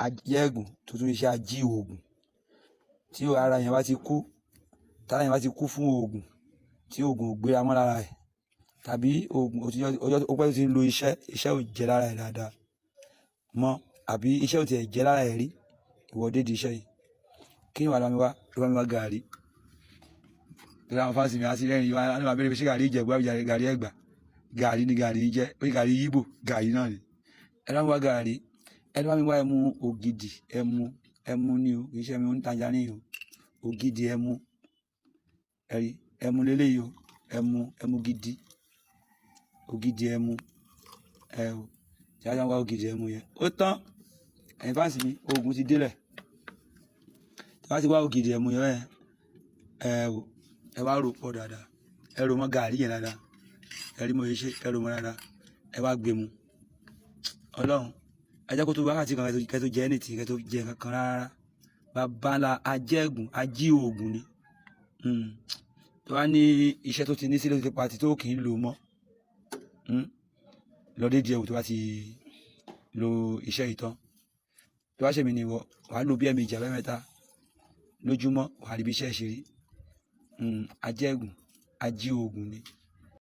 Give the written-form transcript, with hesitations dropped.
ajẹ́gùn tó tún iṣẹ́ ají oògùn tí ara yẹn bá ti kú tára yẹn bá ti kú fún oògùn tí oògùn ò gbéra mọ́ lára ẹ̀ tàbí oògùn ọjọ́ ó pẹ́ tó ti ń lo iṣẹ́ ò jẹ́ lára ẹ̀ dáadáa mọ́ àbí iṣẹ́ ò tiẹ̀ jẹ́ lára ẹ̀ rí ìwọ dé di iṣẹ́ yìí kí ni wàá lọ́ mi wá gàrí lórí àwọn fáǹsì mi àti lẹ́yìn yìí wọ́n máa bẹ̀rẹ̀ pé ṣé gàrí Ìjẹ̀bú àbí gàrí Ẹ̀gbá gàrí ni gàrí jẹ́ pé gàrí Ìgbò gàrí náà ni ẹ lọ́ mi wá gàrí ẹ lọ́ mi wá ẹmu ògidì ẹmu ni o kì í ṣe ẹmu ń tajà ní o ògidì ẹmu ẹ̀rí ẹmu lélẹ́yìí o ẹmu gidi ògidì ẹmu ẹ o tí a jọ ń wá ògidì ẹmu yẹn ó tán ẹ̀yin fáǹsì mi oògùn ti délẹ̀ tí wọ́n ti wá ògidì ẹmu yẹn ẹ o ẹ wá rò pọ̀ dáadáa ẹ rò mọ́ gàrí yẹn dáadáa ẹ rí mo yẹ ṣe ẹ rò mọ́ dáadáa ẹ wá gbé mu Ọlọ́run ẹ jẹ́ kó tó wákàtí kan kẹ́ tó jẹ ẹnìtì kẹ́ tó jẹ kankan rárá bàbá ńlá ajẹ́gùn ají oògùn ni tó wá ní iṣẹ́ tó ti ní sílẹ̀ tó ti pati tó kì í lò mọ́ lọ́dẹ díẹ̀ wò tó bá ti lo iṣẹ́ ìtàn tó wá ṣèmi ni ìwọ wàá lò bí ẹ̀mejì àbẹ́mẹ́ta lójúmọ́ wàá rí bí iṣẹ́ ṣe rí ajẹ́gùn ají oògùn ni.